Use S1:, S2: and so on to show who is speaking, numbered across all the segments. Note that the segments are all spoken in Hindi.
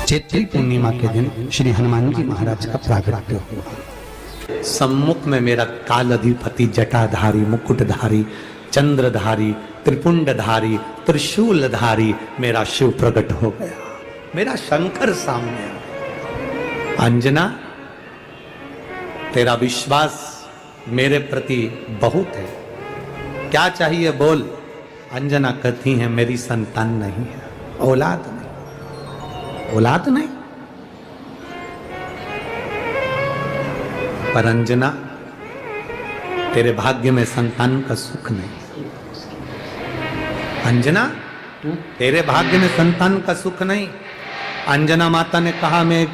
S1: चैत्री पूर्णिमा के दिन श्री हनुमान जी महाराज का प्रागट्य हुआ। सम्मुख में मेरा कालाधिपति जटाधारी मुकुटधारी चंद्रधारी त्रिपुंडधारी त्रिशूलधारी मेरा शिव प्रकट हो गया। मेरा शंकर सामने आ गया। अंजना, तेरा विश्वास मेरे प्रति बहुत है, क्या चाहिए बोल। अंजना कहती है मेरी संतान नहीं है, औलाद नहीं, औलाद नहीं। पर अंजना, तेरे भाग्य में संतान का सुख नहीं। अंजना, तेरे भाग्य में संतान का सुख नहीं। अंजना माता ने कहा मैं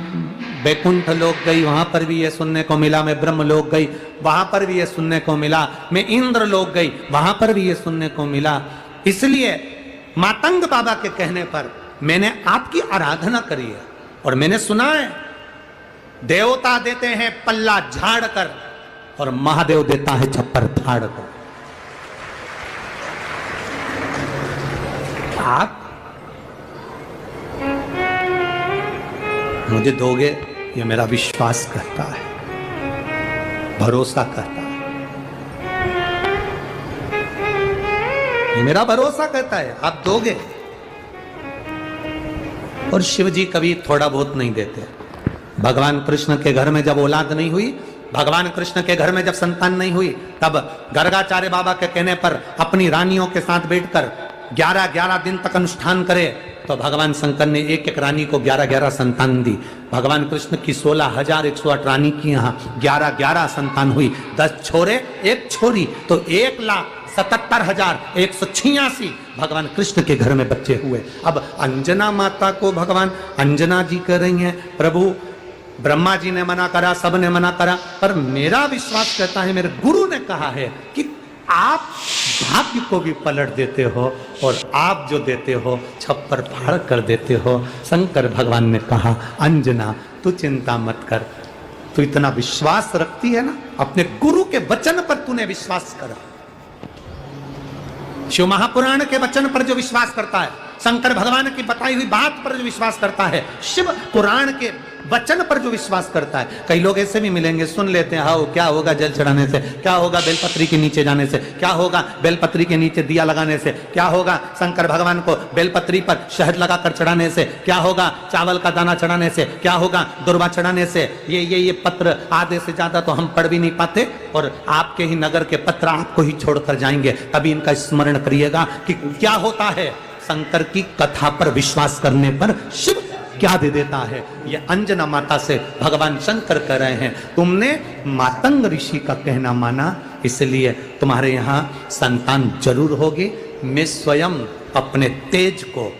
S1: बैकुंठ लोक गई, वहां पर भी ये सुनने को मिला। मैं ब्रह्म लोक गई, वहां पर भी ये सुनने को मिला। मैं इंद्र लोक गई, वहां पर भी ये सुनने को मिला। इसलिए मातंग बाबा के कहने पर मैंने आपकी आराधना करी है। और मैंने सुना है देवता देते हैं पल्ला झाड़ कर और महादेव देता है छप्पर फाड़ कर। आप मुझे दोगे, ये मेरा विश्वास करता है, भरोसा करता है, ये मेरा भरोसा करता है, आप दोगे। और शिव जी कभी थोड़ा बहुत नहीं देते। भगवान कृष्ण के घर में जब औलाद नहीं हुई, भगवान कृष्ण के घर में जब संतान नहीं हुई, तब गर्गाचार्य बाबा के कहने पर अपनी रानियों के साथ बैठकर 11-11 दिन तक अनुष्ठान करे तो भगवान शंकर ने एक एक रानी को 11-11 संतान दी। भगवान कृष्ण की 16,108 रानी की यहाँ 11-11 संतान हुई। 10 छोरे 1 छोरी, तो 1,77,186 भगवान कृष्ण के घर में बच्चे हुए। अब अंजना माता को भगवान अंजना जी कह रही हैं, प्रभु ब्रह्मा जी ने मना करा, सब ने मना करा, पर मेरा विश्वास कहता है, मेरे गुरु ने कहा है कि आप भाग्य को भी पलट देते हो और आप जो देते हो छप्पर फाड़ कर देते हो। शंकर भगवान ने कहा अंजना तू चिंता मत कर, तू इतना विश्वास रखती है ना, अपने गुरु के वचन पर तूने विश्वास करा। शिव महापुराण के वचन पर जो विश्वास करता है, शंकर भगवान की बताई हुई बात पर जो विश्वास करता है, शिव पुराण के वचन पर जो विश्वास करता है। कई लोग ऐसे भी मिलेंगे, सुन लेते हैं, हाँ क्या होगा जल चढ़ाने से, क्या होगा बेलपत्री के नीचे जाने से, क्या होगा बेलपत्री के नीचे दिया लगाने से, क्या होगा शंकर भगवान को बेलपत्री पर शहद लगाकर चढ़ाने से, क्या होगा चावल का दाना चढ़ाने से, क्या होगा दुर्वा चढ़ाने से। ये पत्र आधे से ज्यादा तो हम पढ़ भी नहीं पाते और आपके ही नगर के पत्र आपको ही छोड़कर जाएंगे। कभी इनका स्मरण करिएगा कि क्या होता है शंकर की कथा पर विश्वास करने पर शिव क्या दे देता है। ये अंजना माता से भगवान शंकर कह रहे हैं, तुमने मातंग ऋषि का कहना माना, इसलिए तुम्हारे यहाँ संतान जरूर होगी। मैं स्वयं अपने तेज को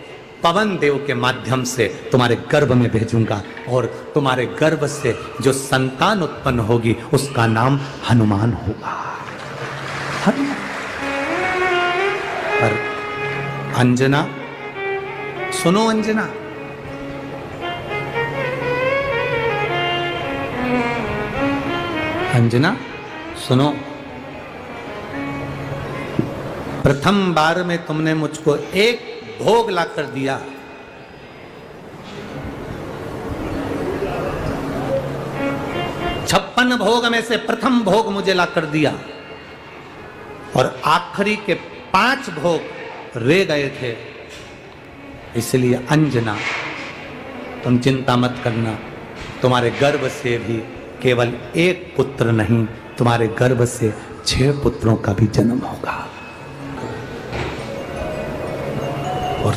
S1: पवन देव के माध्यम से तुम्हारे गर्भ में भेजूंगा और तुम्हारे गर्भ से जो संतान उत्पन्न होगी उसका नाम हनुमान होगा। हनुमान। पर अंजना सुनो, अंजना अंजना सुनो, प्रथम बार में तुमने मुझको एक भोग लाकर दिया, छप्पन भोग में से प्रथम भोग मुझे लाकर दिया और आखिरी के 5 भोग रह गए थे। इसलिए अंजना तुम चिंता मत करना, तुम्हारे गर्भ से भी केवल 1 पुत्र नहीं, तुम्हारे गर्भ से 6 पुत्रों का भी जन्म होगा। और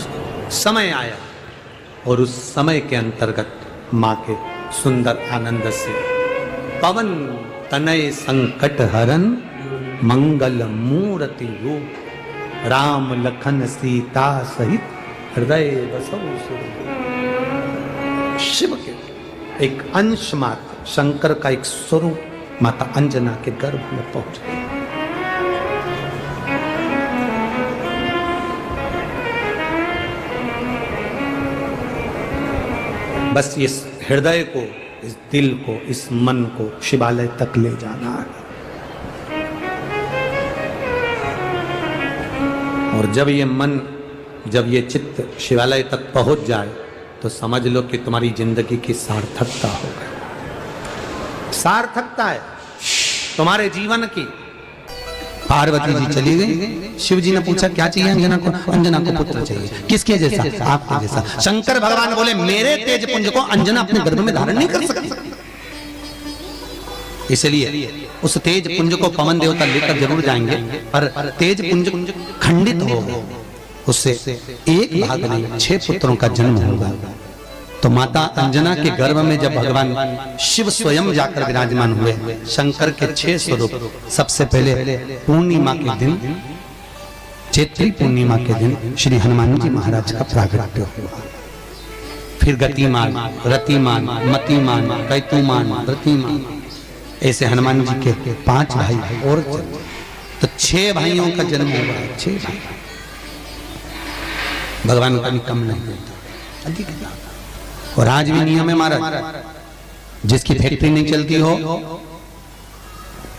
S1: समय आया और उस समय के अंतर्गत मां के सुंदर आनंद से पवन तनय संकट हरन मंगल मूर्ति रूप राम लखन सीता सहित हृदय बसौ सुर। शिव के एक अंश मात्र, शंकर का एक स्वरूप माता अंजना के गर्भ में पहुंच गई। बस इस हृदय को, इस दिल को, इस मन को शिवालय तक ले जाना है। और जब ये मन, जब ये चित्त शिवालय तक पहुंच जाए तो समझ लो कि तुम्हारी जिंदगी की सार्थकता हो गई। सार्थकता है तुम्हारे जीवन की। पार्वती जी चली गई, शिव जी ने पूछा क्या चाहिए अंजना को? अंजना को पुत्र चाहिए। किसके जैसा? आपके जैसा। शंकर भगवान बोले मेरे तेज पुंज को अंजना अपने गर्भ में धारण नहीं कर सकती, इसलिए उस तेज पुंज को पवन देवता लेकर जरूर जाएंगे, पर तेज पुंज खंडित हो उससे एक भाग नहीं 6 पुत्रों का जन्म होगा। तो माता अंजना के गर्भ में जब भगवान शिव स्वयं जाकर विराजमान हुए, शंकर के 6 स्वरूप, सबसे पहले पूर्णिमा के दिन, चैत्री पूर्णिमा के दिन श्री हनुमान जी महाराज का प्रागट्य हुआ। फिर गतिमान, रतिमान, मतिमान, कैतुमान, रतिमान, ऐसे हनुमान जी के 5 भाई और तो 6 भाइयों का जन्म हुआ। 6 भाई भगवान का भी कम नहीं होता, अधिक है। और आज भी नियम है महाराज, जिसकी फैक्ट्री नहीं चलती हो,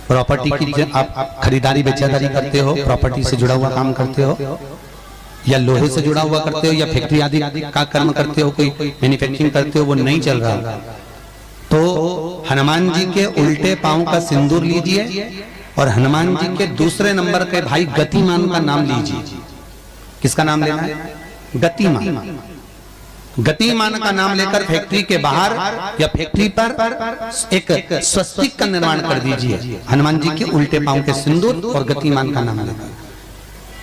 S1: प्रॉपर्टी की आप खरीदारी बेचादारी करते हो, प्रॉपर्टी से जुड़ा हुआ काम करते हो, या लोहे से जुड़ा हुआ करते हो, या फैक्ट्री आदि का कर्म करते हो, कोई मैन्युफैक्चरिंग करते हो, वो नहीं चल रहा, तो हनुमान जी के उल्टे पांव का सिंदूर लीजिए और हनुमान जी के दूसरे नंबर के भाई गतिमान का नाम लीजिए। किसका नाम लेना है? गतिमान। गतिमान का नाम लेकर फैक्ट्री के बाहर या फैक्ट्री पर एक स्वस्तिक का निर्माण कर दीजिए, हनुमान जी के उल्टे पांव के सिंदूर और गतिमान का नाम लेकर।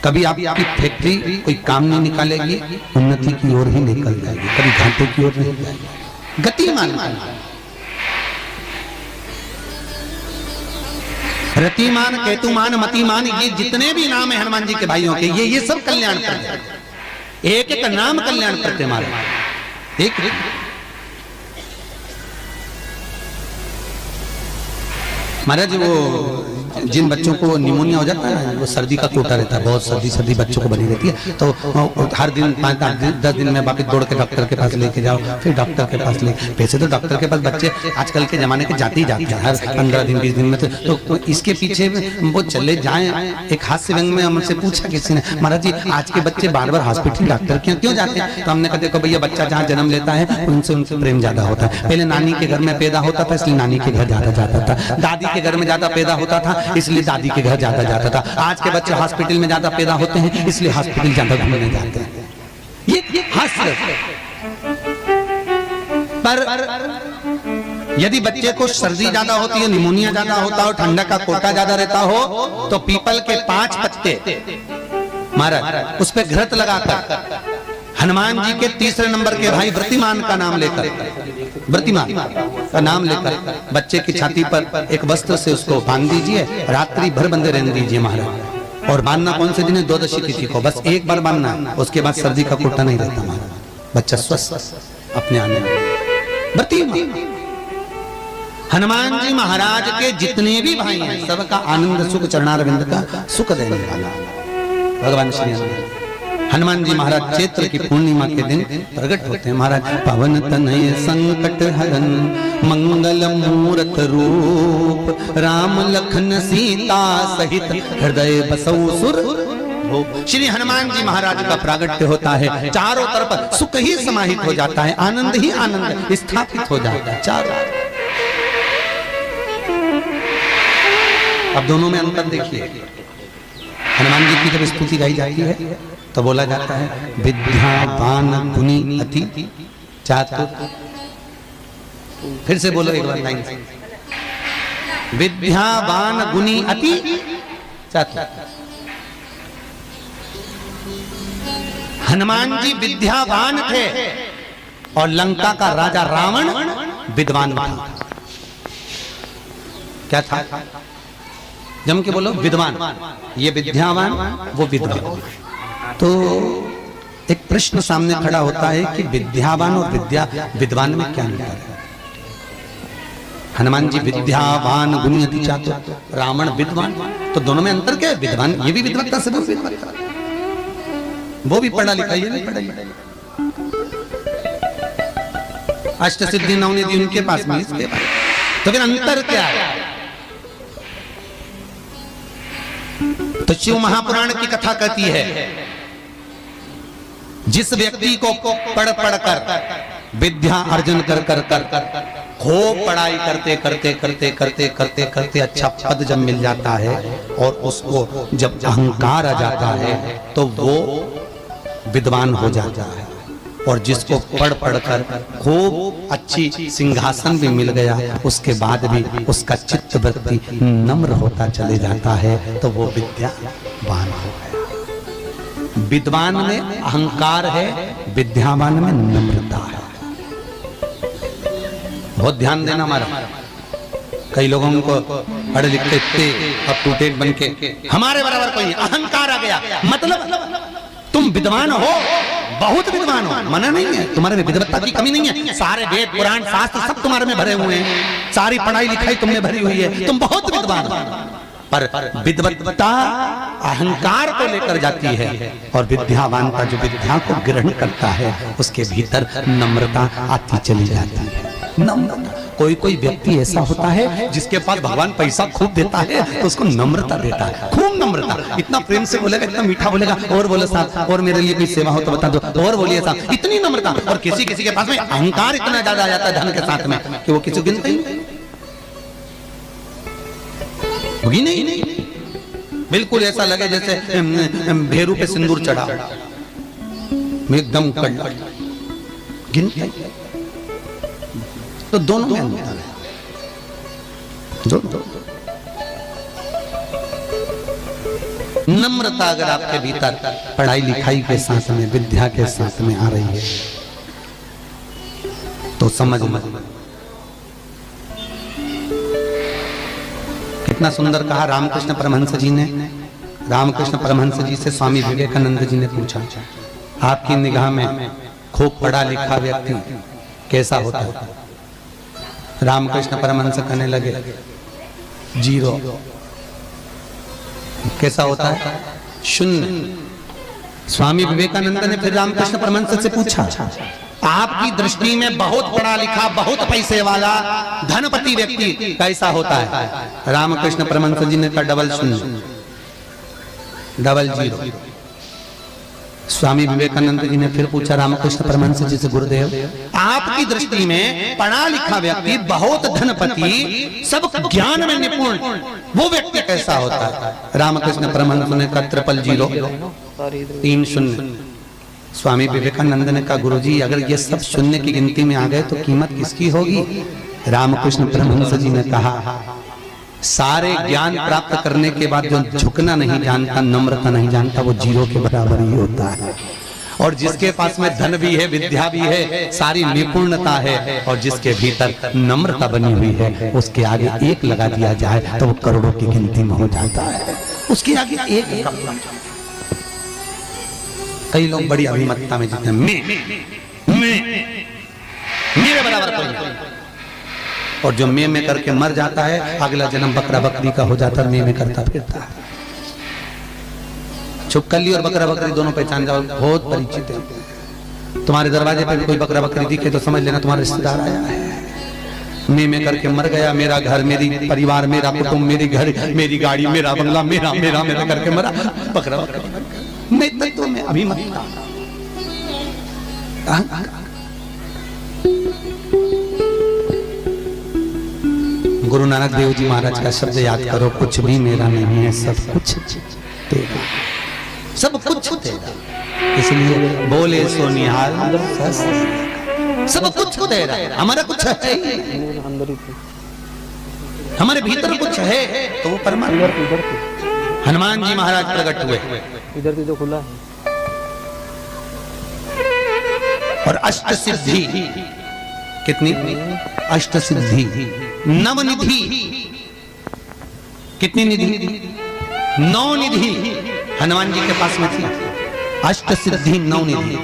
S1: कभी आपकी फैक्ट्री कोई काम नहीं निकालेगी, उन्नति की ओर ही निकल जाएगी, कभी घाटे की ओर नहीं जाएगी। गतिमान, रतिमान, केतुमान, मतिमान, ये जितने भी नाम है हनुमान जी के भाइयों के, ये सब कल्याण करते हैं। एक एक नाम कल्याण करते हमारे। एक महाराज वो जिन बच्चों को निमोनिया हो जाता है, वो सर्दी का कोटा रहता है, बहुत सर्दी बच्चों को बनी रहती है, तो हर दिन 5-10 दिन में वापस दौड़ के डॉक्टर के पास लेके जाओ, फिर डॉक्टर के पास ले। वैसे तो डॉक्टर के पास बच्चे आजकल के जमाने के जाते ही जाते हैं, हर 15 दिन 20 दिन में। तो इसके पीछे वो चले जाएं। एक हास्य व्यंग में हमसे पूछा किसी ने, महाराज जी आज के बच्चे बार बार हॉस्पिटल डॉक्टर क्यों जाते हैं? तो हमने कहा देखो भैया, बच्चा जहाँ जन्म लेता है उनसे प्रेम ज्यादा होता है। पहले नानी के घर में पैदा होता था, इसलिए नानी के घर ज्यादा जाता था। दादी के घर में ज्यादा पैदा होता था, इसलिए दादी के घर ज्यादा जाता था। आज के बच्चे हॉस्पिटल में ज्यादा पैदा होते हैं, इसलिए हॉस्पिटल ज्यादा घूमने जाते हैं। ये हास्य। पर यदि बच्चे को सर्दी ज्यादा होती है, निमोनिया ज्यादा होता हो, ठंडा का कोटा ज्यादा रहता हो, तो पीपल के 5 पत्ते महाराज उस पर घृत लगाकर हनुमान जी के तीसरे नंबर के भाई व्रतिमान का नाम लेकर, व्रतिमान का नाम लेकर बच्चे की छाती पर एक वस्त्र से उसको बांध दीजिए, रात्रि भर बंधे रहने दीजिए महाराज। और बांधना कौन से दिन है? 12 तिथि को, बस एक बार बांधना, उसके बाद सर्दी का कोटा नहीं रहता महाराज, बच्चा स्वस्थ अपने आने। व्रतिमान हनुमान जी महाराज के जितने भी भाई हैं, सबका आनंद सुख चरणारविंद का सुख देने वाला भगवान श्री हनुमान जी महाराज चैत्र की पूर्णिमा के दिन प्रकट होते हैं महाराज। पवन तनय संकट हरन मंगल मूरत रूप, राम लखन सीता सहित हृदय बसौ सुर। श्री हनुमान जी महाराज का प्रागट्य होता है, चारों तरफ सुख ही समाहित हो जाता है, आनंद ही आनंद स्थापित हो जाता है चारों। अब दोनों में अंतर देखिए। हनुमान जी की जब स्तुति गाई जाती है तो बोला जाता है विद्यावान गुणी अति चातुर। फिर से बोलो एक बार लाइन से, विद्यावान गुणी अति चातुर। हनुमान जी विद्यावान थे और लंका का राजा रावण विद्वान था। क्या था? जम के बोलो विद्वान। ये विद्यावान, वो विद्वान। तो एक प्रश्न सामने खड़ा होता है कि विद्यावान और विद्वान में क्या अंतर है? हनुमान जी विद्यावान गुणी अति चातुर, रावण विद्वान, तो दोनों में अंतर क्या है? विद्वान ये भी विद्वत्ता से विद्वत्ता, वो भी पढ़ा लिखा, ये नहीं पढ़ा लिखा। अष्ट सिद्धि नवनिधि उनके पास में, इसके पास। तो फिर अंतर क्या है? तो शिव महापुराण की कथा कहती है, जिस व्यक्ति को पढ़ कर विद्या अर्जन कर कर कर कर खूब पढ़ाई करते करते करते करते करते करते अच्छा पद जब मिल जाता है और उसको जब अहंकार आ जाता है तो वो विद्वान हो जाता है। और जिसको पढ़ पढ़ कर खूब अच्छी सिंहासन भी मिल गया, उसके बाद भी उसका चित्त वृत्ति नम्र होता चले जाता है तो वो विद्यावान हो गया। विद्वान में अहंकार है, विद्यावान में नम्रता है। बहुत ध्यान देना हमारा। कई लोगों को पढ़े लिखे थे अब टूटेड बन के हमारे बराबर कोई अहंकार आ गया, मतलब तुम विद्वान हो, बहुत विद्वान हो, मना नहीं है, तुम्हारे में विद्वत्ता की कमी नहीं है, सारे वेद पुराण शास्त्र सब तुम्हारे में भरे हुए हैं, सारी पढ़ाई लिखाई तुमने भरी हुई है, तुम बहुत विद्वान हो। पर विद्वत्ता अहंकार को लेकर जाती है और विद्यावान का जो विद्या को ग्रहण करता है उसके भीतर नम्रता आती चली जाती है। नम्रता, कोई कोई व्यक्ति ऐसा होता है जिसके पास भगवान पैसा खूब देता है तो उसको नम्रता देता है, खूब नम्रता, इतना प्रेम से बोलेगा, इतना मीठा बोलेगा, और बोले साहब और मेरे लिए कोई सेवा हो तो बता दो, और बोलिए साहब, इतनी नम्रता। और किसी किसी के पास में अहंकार इतना ज्यादा आ जाता है धन के साथ में कि वो किसी गिनते ही होगी नहीं, बिल्कुल ऐसा लगे जैसे भेरू पे सिंदूर चढ़ा, एकदम गिनते। तो दोनों में अंतर है, नम्रता अगर आपके भीतर पढ़ाई लिखाई के साथ में विद्या के साथ में आ रही है तो समझ में कितना सुंदर कहा रामकृष्ण परमहंस जी ने। रामकृष्ण परमहंस जी से स्वामी विवेकानंद जी ने पूछा, आपकी निगाह में खूब पढ़ा लिखा व्यक्ति कैसा होता है? रामकृष्ण परमहंस कहने लगे, जीरो। कैसा होता है? शून्य। स्वामी विवेकानंद ने फिर रामकृष्ण परमहंस से पूछा, आपकी दृष्टि में बहुत पढ़ा लिखा, बहुत पैसे वाला धनपति व्यक्ति कैसा होता है? रामकृष्ण परमहंस जी ने कहा, डबल शून्य, डबल जीरो। स्वामी विवेकानंद जी ने फिर पूछा रामकृष्ण परमहंस जी से, गुरुदेव आपकी दृष्टि में पढ़ा लिखा व्यक्ति, बहुत धनपति, सब ज्ञान में निपुण, वो व्यक्ति कैसा होता है? रामकृष्ण परमहंस ने कहा, ट्रिपल जीरो, 3 शून्य। स्वामी विवेकानंद ने कहा, गुरुजी अगर ये सब शून्य की गिनती में आ गए तो कीमत किसकी होगी? रामकृष्ण परमहंस जी ने कहा, सारे ज्ञान प्राप्त करने के बाद जो झुकना नहीं जानता, नम्रता नहीं जानता, वो जीरो के बराबर ही होता है। और जिसके पास में धन भी है, विद्या भी है, सारी निपुणता है, और जिसके भीतर नम्रता बनी हुई है, उसके आगे एक लगा दिया जाए तो वो करोड़ों की गिनती में हो जाता है। उसके आगे एक कम। कई लोग बड़ी अभिमतता में जीते हैं, मेरे बराबर कोई नहीं। और जो में करके मर जाता है, अगला जन्म बकरा बकरी का हो जाता है, में करता फिरता है। छुपकली और बकरा बकरी दोनों पहचान जाओ, बहुत परिचित है। तुम्हारे दरवाजे पे भी कोई बकरा बकरी दिखे तो समझ लेना तुम्हारा रिश्तेदार आया है। में करके मर गया, मेरा घर, मेरी परिवार, मेरा कुटुंब, मेरी घर, मेरी गाड़ी, मेरा बंगला, मेरा मेरा मेरा करके मरा, बकरा बकरी। मैं तत्व में अभिमतता, गुरु नानक देव जी महाराज का शब्द याद करो, कुछ भी मेरा नहीं है, सब कुछ तेरा, सब कुछ तेरा। इसलिए बोले सो निहाल, सब कुछ तेरा। हमारा कुछ है, हमारे भीतर कुछ है तो वो परमात्मा। हनुमान जी महाराज प्रकट हुए,
S2: इधर की जो खुला है,
S1: और अष्ट सिद्धि, कितनी? अष्ट सिद्धि, नवनिधि, कितनी निधि? 9 निधि हनुमान जी के पास में थी। अष्ट सिद्धि 9 निधि,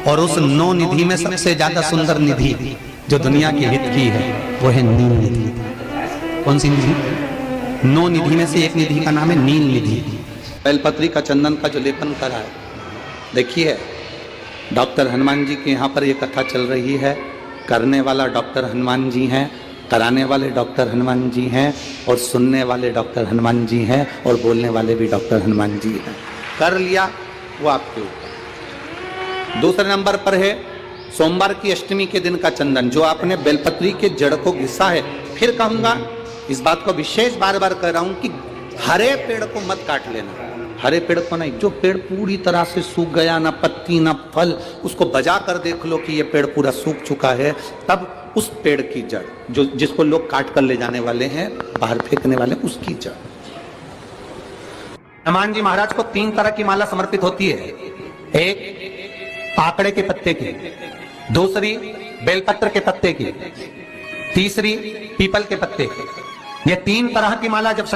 S1: और उस 9 निधि में सबसे ज्यादा सुंदर निधि जो दुनिया के हित की है वो है नील निधि। कौन सी निधि? 9 निधि में से एक निधि का नाम है नील निधि। बेलपत्री का, चंदन का जो लेपन करा है, देखिए डॉक्टर हनुमान जी के यहाँ पर ये कथा चल रही है। करने वाला डॉक्टर हनुमान जी हैं, कराने वाले डॉक्टर हनुमान जी हैं, और सुनने वाले डॉक्टर हनुमान जी हैं, और बोलने वाले भी डॉक्टर हनुमान जी हैं। कर लिया वो आपके ऊपर। दूसरे नंबर पर है सोमवार की अष्टमी के दिन का चंदन जो आपने बेलपत्री के जड़ को घिसा है, फिर कहूंगा इस बात को विशेष बार बार कह रहा हूं कि हरे पेड़ को मत काट लेना, हरे पेड़ को नहीं। जो पेड़ पूरी तरह से सूख गया, ना पत्ती ना फल, उसको बजा कर देख लो कि ये पेड़ पूरा सूख चुका है, तब उस पेड़ की जड़ जो जिसको लोग काट कर ले जाने वाले हैं, बाहर फेंकने वाले, उसकी जड़। हनुमान जी महाराज को 3 तरह की माला समर्पित होती है। एक आकड़े के पत्ते की, दूसरी बेलपत्र के पत्ते की, तीसरी पीपल के पत्ते की। ये 3 तरह की माला जब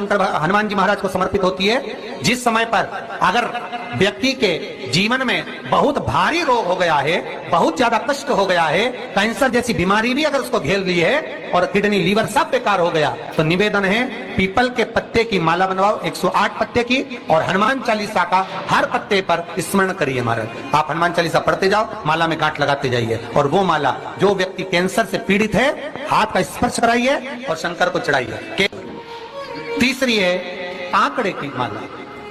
S1: हनुमान जी महाराज को समर्पित होती है, जिस समय पर अगर व्यक्ति के जीवन में बहुत भारी रोग हो गया है, बहुत ज्यादा कष्ट हो गया है, कैंसर जैसी बीमारी भी अगर उसको घेर ली है और किडनी लीवर सब बेकार हो गया, तो निवेदन है पीपल के पत्ते की माला बनवाओ, 108 पत्ते की, और हनुमान चालीसा का हर पत्ते पर स्मरण करिए महाराज। आप हनुमान चालीसा पढ़ते जाओ, माला में गांठ लगाते जाइए, और वो माला जो व्यक्ति कैंसर से पीड़ित है, हाथ का स्पर्श कराइए और शंकर को चढ़ाइए। तीसरी है आंकड़े की माला।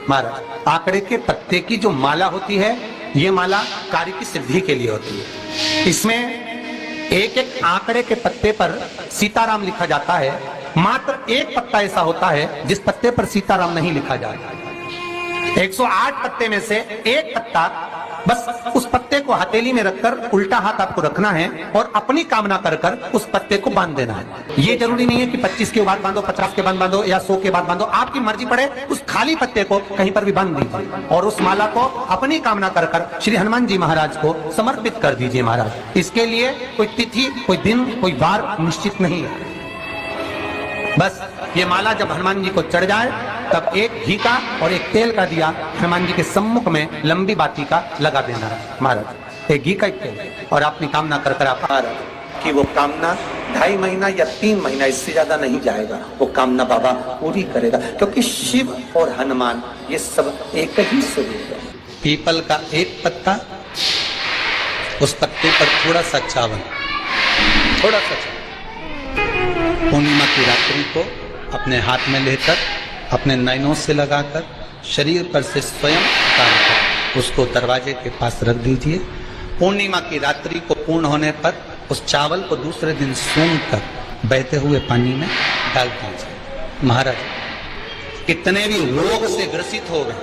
S1: महाराज आंकड़े के पत्ते की जो माला होती है, ये माला कार्य की सिद्धि के लिए होती है। इसमें एक एक आंकड़े के पत्ते पर सीताराम लिखा जाता है। मात्र एक पत्ता ऐसा होता है जिस पत्ते पर सीताराम नहीं लिखा जाता। 108 पत्ते में से एक पत्ता, बस उस पत्ते को हथेली में रखकर उल्टा हाथ आपको रखना है और अपनी कामना कर कर उस पत्ते को बांध देना है। ये जरूरी नहीं है कि 25 के बाद बांधो, 50 के बाद बांधो या 100 के बाद बांधो, आपकी मर्जी पड़े। उस खाली पत्ते को कहीं पर भी बांध दीजिए और उस माला को अपनी कामना कर कर श्री हनुमान जी महाराज को समर्पित कर दीजिए महाराज। इसके लिए कोई तिथि, कोई दिन, कोई वार निश्चित नहीं है। बस ये माला जब हनुमान जी को चढ़ जाए, तब एक घी का और एक तेल का दिया हनुमान जी के सम्मुख में लंबी बाती का लगा देना है महाराज। एक घी का, एक तेल, और अपनी कामना कर कर आप कि वो कामना 2.5 महीना या 3 महीना, इससे ज्यादा नहीं जाएगा, वो कामना बाबा पूरी करेगा। क्योंकि शिव और हनुमान ये सब एक ही स्वरूप है। पीपल का एक पत्ता, उस पत्ते पर थोड़ा सा चावल, थोड़ा सा चावल, पूर्णिमा की रात्रि को अपने हाथ में लेकर, अपने नयनों से लगाकर, शरीर पर से स्वयं उतारकर उसको दरवाजे के पास रख दीजिए। पूर्णिमा की रात्रि को पूर्ण होने पर उस चावल को दूसरे दिन सूंघ कर बहते हुए पानी में डाल दीजिए। महाराज कितने भी रोग से ग्रसित हो गए,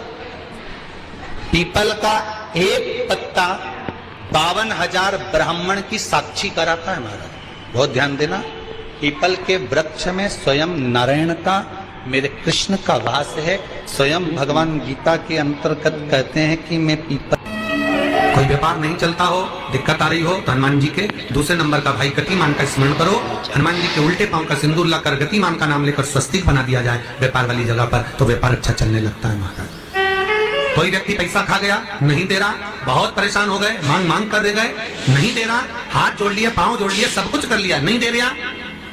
S1: पीपल का एक पत्ता 52,000 ब्राह्मण की साक्षी कराता है महाराज। बहुत ध्यान देना, पीपल के वृक्ष में स्वयं नारायण का, मेरे कृष्ण का वास है। स्वयं भगवान गीता के अंतर्गत कहते हैं कि मैं पीपल, कोई व्यापार नहीं चलता हो, दिक्कत आ रही हो, तो हनुमान जी के दूसरे नंबर का भाई गतिमान का स्मरण करो। हनुमान जी के उल्टे पांव का सिंदूर लाकर गतिमान का नाम लेकर स्वस्तिक बना दिया जाए व्यापार वाली जगह पर, तो व्यापार अच्छा चलने लगता है महाराज। कोई व्यक्ति पैसा खा गया, नहीं दे रहा, बहुत परेशान हो गए, मांग मांग कर दे गए, नहीं दे रहा, हाथ जोड़ लिया, पांव जोड़ लिया, सब कुछ कर लिया, नहीं दे रहा,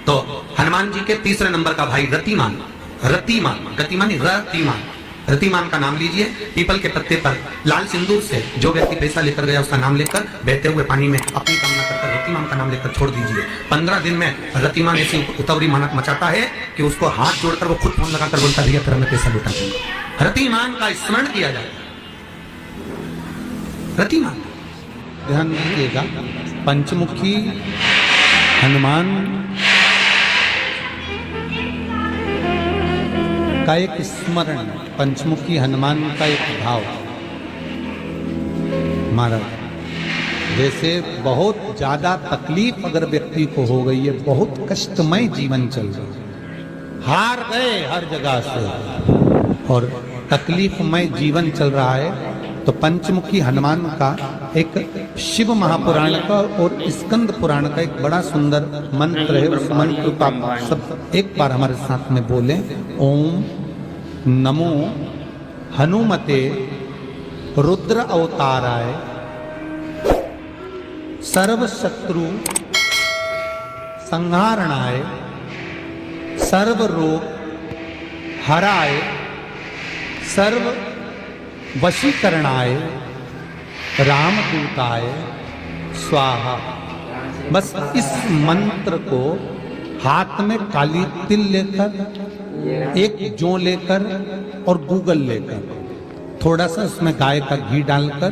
S1: तो हनुमान जी के तीसरे नंबर का भाई रतिमान, रतिमान, गतिमान, रतिमान, रतिमान का नाम लीजिए। पीपल के पत्ते पर लाल सिंदूर से जो व्यक्ति पैसा लेकर गया उसका नाम लेकर बहते हुए पानी में अपनी कामना कर रतिमान का नाम लेकर छोड़ दीजिए। 15 दिन में रतिमान ऐसी उतावली मचाता है कि उसको हाथ जोड़कर वो खुद फोन लगाकर बोलता भैया तेरा मैं पैसा लुटा दूंगा। रतिमान का स्मरण किया जाए। रतिमान, ध्यान दीजिएगा, पंचमुखी हनुमान का एक स्मरण, पंचमुखी हनुमान का एक भाव। महाराज जैसे बहुत ज्यादा तकलीफ अगर व्यक्ति को हो गई है, बहुत कष्टमय जीवन चल रहा है, हार गए हर जगह से और तकलीफमय जीवन चल रहा है, तो पंचमुखी हनुमान का एक शिव महापुराण का और स्कंद पुराण का एक बड़ा सुंदर मंत्र है। उस मंत्र को आप सब एक बार हमारे साथ में बोलें। ओम नमो हनुमते रुद्र अवताराय सर्व शत्रु संहारणाय सर्व रोग हराय सर्व वशीकरणाय रामदूताय स्वाहा। बस इस मंत्र को हाथ में काली तिल लेकर, एक जौ लेकर और गूगल लेकर, थोड़ा सा उसमें गाय का घी डालकर,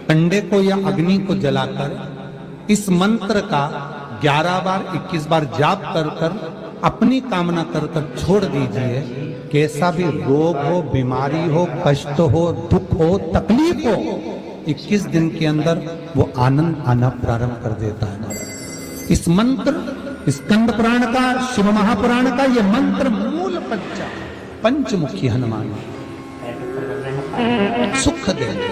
S1: कंडे को या अग्नि को जलाकर इस मंत्र का 11 बार 21 बार जाप कर कर अपनी कामना कर कर छोड़ दीजिए। कैसा भी रोग हो, बीमारी हो, कष्ट हो, दुख हो, तकलीफ हो, 21 दिन के अंदर वो आनंद आना प्रारंभ कर देता है। इस मंत्र, स्कंद पुराण का, शिव महापुराण का ये मंत्र मूल पंचमुखी हनुमान सुख देंगे।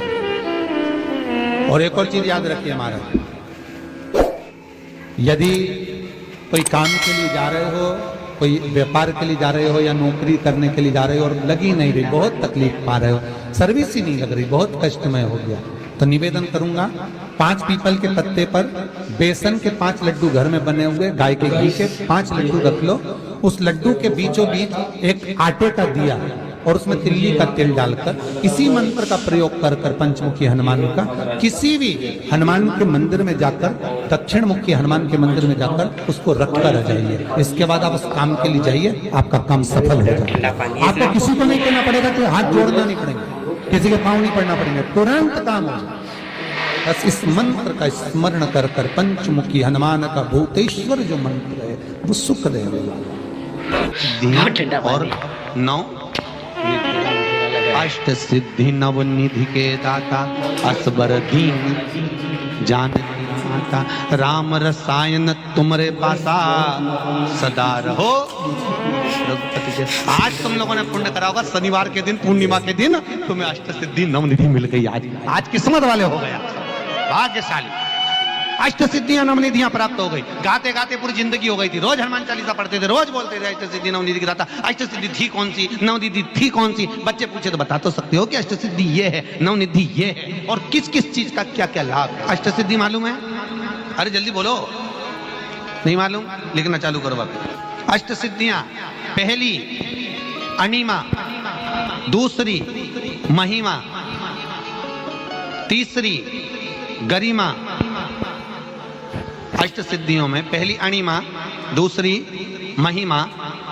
S1: और एक और चीज याद रखिए हमारा, यदि कोई काम के लिए जा रहे हो, कोई व्यापार के लिए जा रहे हो या नौकरी करने के लिए जा रहे हो और लगी नहीं रही, बहुत तकलीफ पा रहे हो, सर्विस ही नहीं लग रही, बहुत कष्टमय हो गया, तो निवेदन करूंगा 5 पीपल के पत्ते पर बेसन के 5 लड्डू घर में बने हुए, गाय के घी के 5 लड्डू रख लो। उस लड्डू के बीचों बीच एक आटे का दिया और उसमें तिल्ली का तेल डालकर इसी मंत्र का प्रयोग कर कर पंचमुखी हनुमान का किसी भी हनुमान के मंदिर में जाकर, दक्षिण मुखी हनुमान के मंदिर में जाकर उसको रख कर आ जाइए। इसके बाद आप उस काम के लिए जाइए, आपका काम सफल हो जाएगा। आपको किसी को नहीं कहना पड़ेगा कि हाथ जोड़ना नहीं पड़ेगा, किसी के पाँव नहीं पड़ना पड़ेंगे, तुरंत काम हो जाए। बस इस मंत्र का स्मरण कर कर पंचमुखी हनुमान का भूतेश्वर जो मंत्र है वो सुख देगा। और 9 अष्ट सिद्धि नव निधि के दाता, असबर दीन जानकी माता, राम रसायन तुमरे पासा सदा रहो। आज तुम लोगों ने पुण्य करा होगा, शनिवार के दिन, पूर्णिमा के दिन तुम्हें अष्ट सिद्धि नव निधि मिल गई। आज किस्मत वाले हो गया, भाग्यशाली। अष्ट सिद्धियां नवनिधियां प्राप्त हो गई। गाते गाते पूरी जिंदगी हो गई थी, रोज हनुमान चालीसा पढ़ते थे, रोज बोलते थे अष्ट सिद्धि नवनिधि की दाता। अष्ट सिद्धि थी कौन सी, नवनिधि थी कौन सी? बच्चे पूछे तो बता तो सकते हो कि अष्ट सिद्धि ये है, नवनिधि ये है, और किस किस चीज का क्या क्या लाभ। अष्ट सिद्धि मालूम है? अरे जल्दी बोलो, नहीं मालूम? लिखना चालू करो बाप। अष्ट सिद्धियां, पहली अणिमा, दूसरी महिमा, तीसरी गरिमा। अष्ट सिद्धियों में पहली अणिमा, दूसरी महिमा,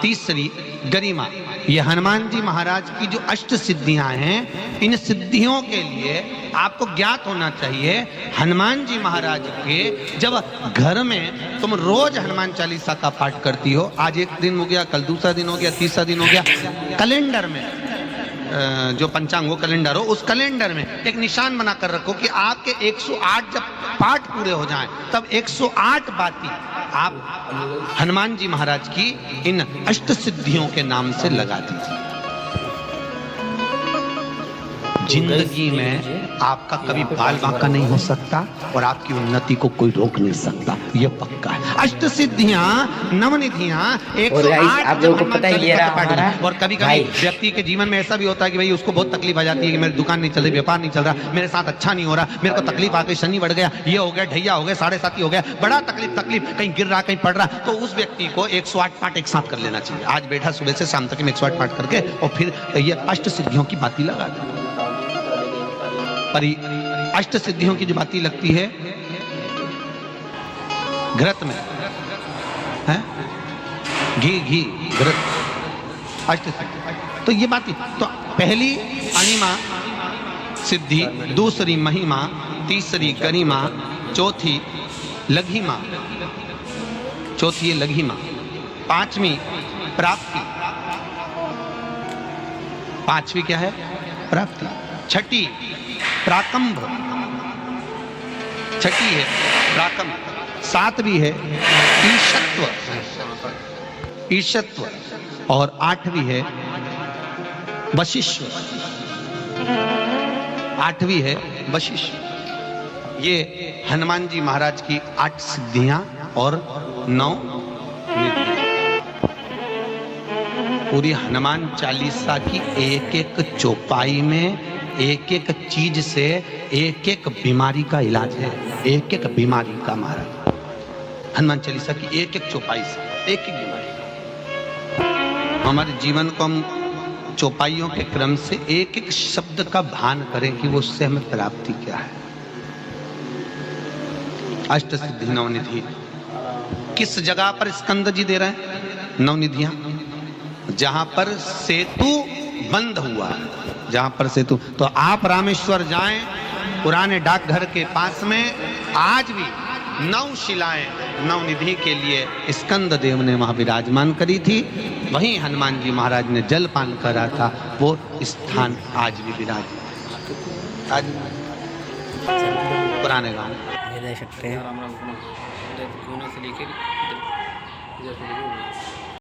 S1: तीसरी गरिमा। ये हनुमान जी महाराज की जो अष्ट सिद्धियां हैं, इन सिद्धियों के लिए आपको ज्ञात होना चाहिए, हनुमान जी महाराज के जब घर में तुम रोज हनुमान चालीसा का पाठ करती हो, आज एक दिन हो गया, कल दूसरा दिन हो गया, तीसरा दिन हो गया, कैलेंडर में जो पंचांगो कैलेंडर हो, उस कैलेंडर में एक निशान बनाकर रखो कि आपके 108 जब पाठ पूरे हो जाएं, तब 108 बाती आप हनुमान जी महाराज की इन अष्ट सिद्धियों के नाम से लगा दीजिए। जिंदगी में आपका कभी बाल बांका नहीं हो सकता और आपकी उन्नति को कोई रोक नहीं सकता, ये पक्का है। अष्ट सिद्धियां नवनिधियां 108
S2: आप लोगों को पता है ये रहा।
S1: और कभी कभी व्यक्ति के जीवन में ऐसा भी होता है कि भाई उसको बहुत तकलीफ आ जाती है कि मेरी दुकान नहीं चल रही, व्यापार नहीं चल रहा, मेरे साथ अच्छा नहीं हो रहा, मेरे को तकलीफ आ गई, शनि बढ़ गया, ये हो गया, ढैया हो गया, 7.5 हो गया, बड़ा तकलीफ कहीं गिर रहा, कहीं पड़ रहा, तो उस व्यक्ति को 108 पाठ एक साथ कर लेना चाहिए। आज बैठा सुबह से शाम तक 108 पाठ करके और फिर ये अष्ट सिद्धियों की बाती लगा दे। पर अष्ट सिद्धियों की जो बाती लगती है घृत में है, घी घृत, अष्ट सिद्धि। तो ये बाती, तो पहली अणिमा सिद्धि, दूसरी महिमा, तीसरी गरिमा, चौथी लघिमा, चौथी है लघिमा, पांचवी प्राप्ति, पांचवी क्या है? प्राप्ति। छठी प्राकंभ, छठी है प्राकंभ, सातवीं है ईशत्व, ईशत्व, और आठवीं है वशिष्ठ, आठवीं है वशिष्ठ। ये हनुमान जी महाराज की 8 सिद्धियां और 9 निधियां। पूरी हनुमान चालीसा की एक एक चौपाई में एक एक चीज से एक एक बीमारी का इलाज है, एक एक बीमारी का महाराज। हनुमान चालीसा की एक एक चौपाई से एक एक बीमारी। हमारे जीवन को हम चौपाइयों के क्रम से एक एक शब्द का भान करें कि वो उससे हमें प्राप्ति क्या है। अष्ट सिद्धि नवनिधि किस जगह पर स्कंद जी दे रहे हैं? नवनिधियां जहां पर सेतु बंद हुआ है, जहां पर सेतु। तो आप रामेश्वर जाएं, पुराने डाकघर के पास में आज भी 9 शिलाएं नवनिधि के लिए स्कंद देव ने वहां विराजमान करी थी, वहीं हनुमान जी महाराज ने जलपान करा था, वो स्थान आज भी विराज आज पुराने गांव
S2: ये देख सकते हैं।
S3: राम राम कोना से लेकर इधर से लेकर